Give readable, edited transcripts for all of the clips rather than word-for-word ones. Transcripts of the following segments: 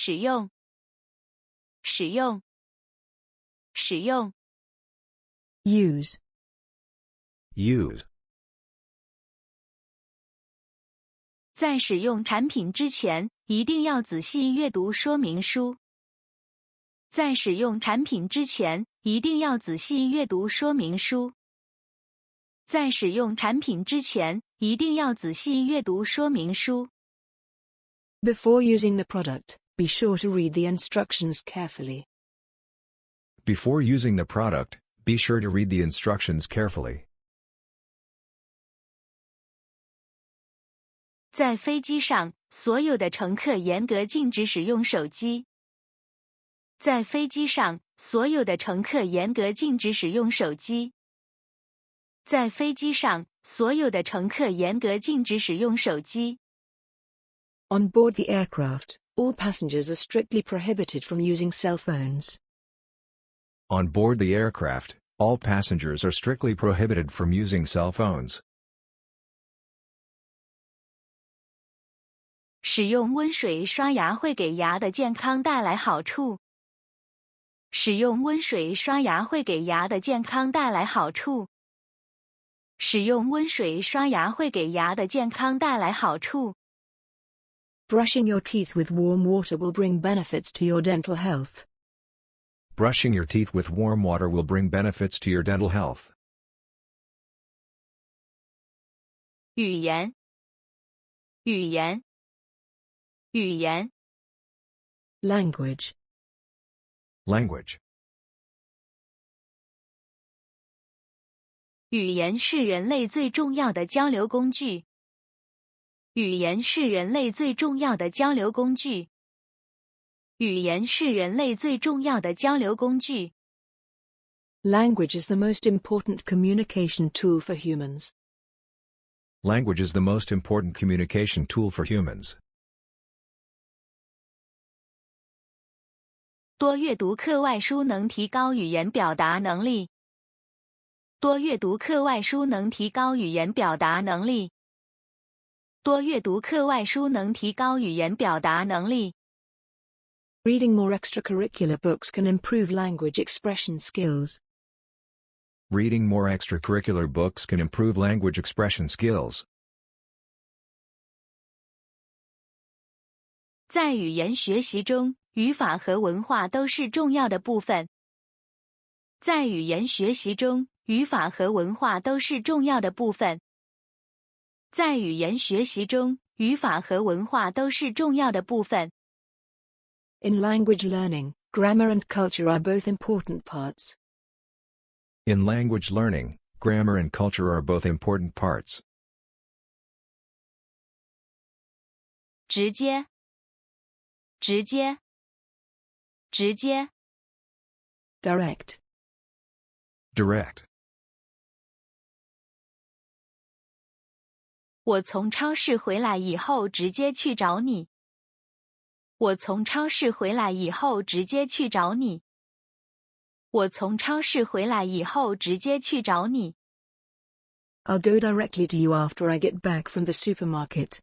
使用，使用，使用。Use. Use. 在使用产品之前，一定要仔细阅读说明书。在使用产品之前，一定要仔细阅读说明书。在使用产品之前，一定要仔细阅读说明书。Before using the product, be sure to read the instructions carefully. Before using the product, be sure to read the instructions carefully. 在飞机上，所有的乘客严格禁止使用手机。在飞机上，所有的乘客严格禁止使用手机。在飞机上，所有的乘客严格禁止使用手机。On board the aircraft, all passengers are strictly prohibited from using cell phones. On board the aircraft, all passengers are strictly prohibited from using cell phones. 使用温水刷牙会给牙的健康带来好处。使用温水刷牙会给牙的健康带来好处。使用温水刷牙会给牙的健康带来好处。Brushing your teeth with warm water will bring benefits to your dental health. Brushing your teeth with warm water will bring benefits to your dental health. 语言，语言，语言。Language. Language. 语言是人类最重要的交流工具。语言是人类最重要的交流工具。语言是人类最重要的交流工具。Language is the most important communication tool for humans. Language is the most important communication tool for humans. 多阅读课外书能提高语言表达能力。多阅读课外书能提高语言表达能力。多阅读课外书能提高语言表达能力。Reading more extracurricular books can improve language expression skills. Reading more extracurricular books can improve language expression skills. 在语言学习中，语法和文化都是重要的部分。在语言学习中，语法和文化都是重要的部分。在语言学习中，语法和文化都是重要的部分。In language learning, grammar and culture are both important parts. In language learning, grammar and culture are both important parts. 直接，直接，直接。Direct. Direct. 我从超市回来以后直接去找你。我从超市回来以后直接去找你。我从超市回来以后直接去找你。I'll go directly to you after I get back from the supermarket.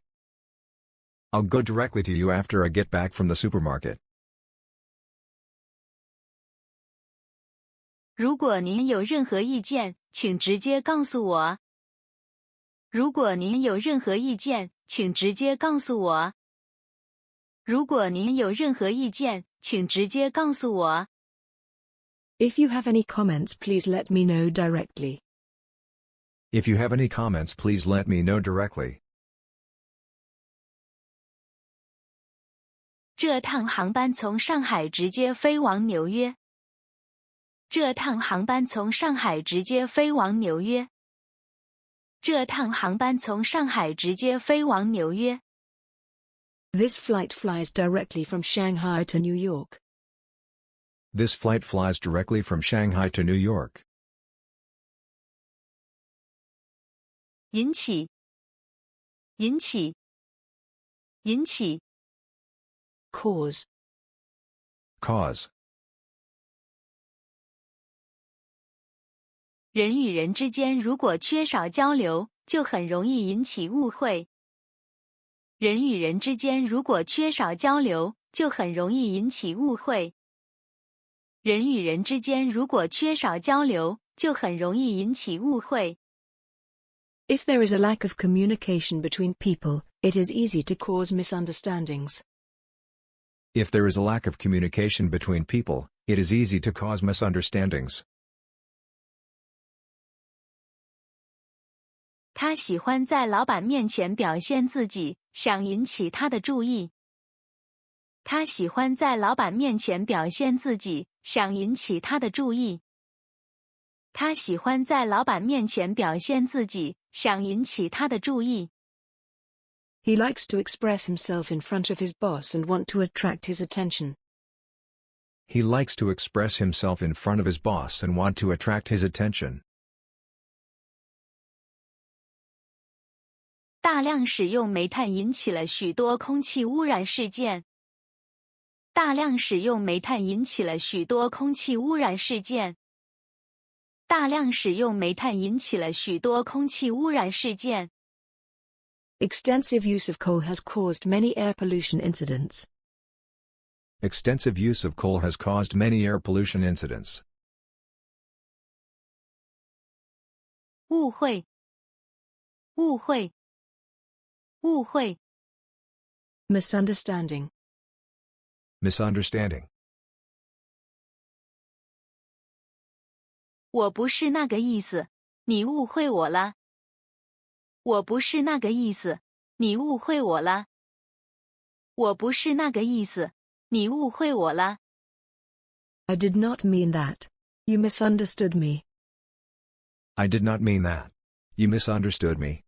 I'll go directly to you after I get back from the supermarket. 如果您有任何意见，请直接告诉我。如果您有任何意见，请直接告诉我。如果您有任何意见，请直接告诉我。If you have any comments, please let me know directly. If you have any comments, please let me know directly. 这趟航班从上海直接飞往纽约。这趟航班从上海直接飞往纽约。这趟航班从上海直接飞往纽约。This flight flies directly from Shanghai to New York. This flight flies directly from Shanghai to New York. 引起，引起，引起。Cause. Cause. 人与人之间如果缺少交流，就很容易引起误会。人与人之间如果缺少交流，就很容易引起误会。人与人之间如果缺少交流，就很容易引起误会。If there is a lack of communication between people, it is easy to cause misunderstandings. If there is a lack of communication between people, it is easy to cause misunderstandings. 他喜欢在老板面前表现自己，想引起他的注意。他喜欢在老板面前表现自己，想引起他的注意。他喜欢在老板面前表现自己，想引起他的注意。He likes to express himself in front of his boss and want to attract his attention. He likes to express himself in front of his boss and want to attract his attention. 大量使用煤炭引起了许多空气污染事件。大量使用煤炭引起了许多空气污染事件。大量使用煤炭引起了许多空气污染事件。Extensive use of coal has caused many air pollution incidents. Extensive use of coal has caused many air pollution incidents. 误会，误会，误会。Misunderstanding. Misunderstanding. 我不是那个意思，你误会我了。我不是那个意思，你误会我了。我不是那个意思，你误会我了。I did not mean that. You misunderstood me. I did not mean that. You misunderstood me.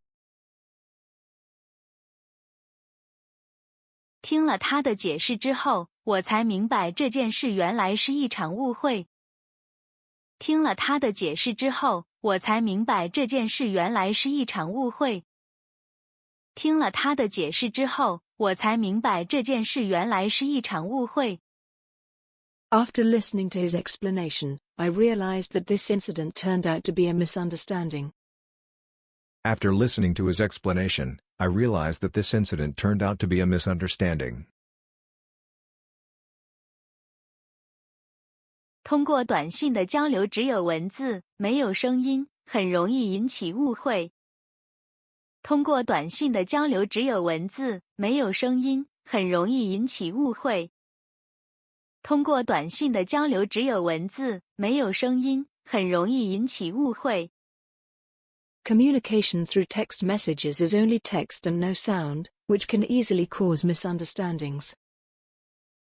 听了他的解释之后，我才明白这件事原来是一场误会。听了他的解释之后，我才明白这件事原来是一场误会。听了他的解释之后，我才明白这件事原来是一场误会。After listening to his explanation, I realized that this incident turned out to be a misunderstanding. After listening to his explanation, I realized that this incident turned out to be a misunderstanding. 通过短信的交流只有文字，没有声音，很容易引起误会。通过短信的交流只有文字，没有声音，很容易引起误会。通过短信的交流只有文字，没有声音，很容易引起误会。Communication through text messages is only text and no sound, which can easily cause misunderstandings.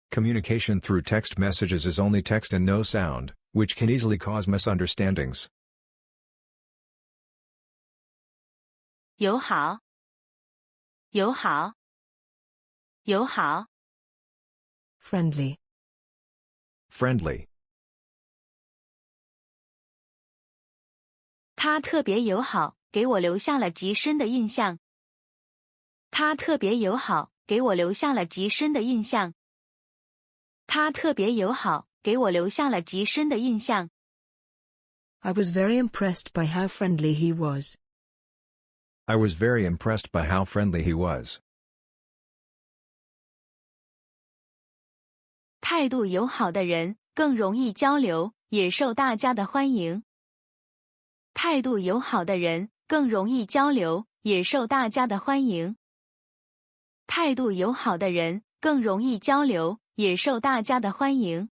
Communication through text messages is only text and no sound, which can easily cause misunderstandings. 友好，友好，友好。Friendly. Friendly. 他特别友好，给我留下了极深的印象。他特别友好，给我留下了极深的印象。他特别友好，给我留下了极深的印象。I was very impressed by how friendly he was. I was very impressed by how friendly he was. 态度友好的人更容易交流，也受大家的欢迎。态度友好的人更容易交流，也受大家的欢迎。态度友好的人更容易交流，也受大家的欢迎。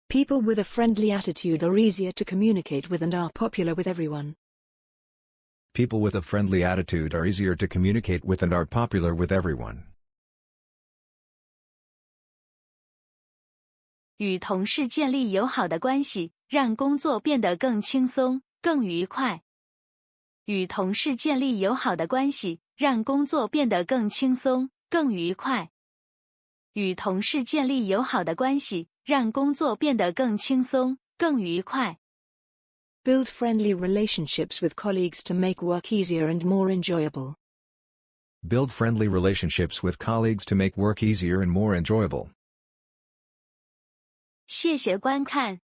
People with a friendly attitude are easier to communicate with and are popular with everyone. People with a friendly attitude are easier to communicate with and are popular with everyone. 与同事建立友好的关系，让工作变得更轻松、更愉快。与同事建立友好的关系，让工作变得更轻松、更愉快。与同事建立友好的关系，让工作变得更轻松、更愉快。Build friendly relationships with colleagues to make work easier and more enjoyable. Build friendly relationships with colleagues to make work easier and more enjoyable. 谢谢观看。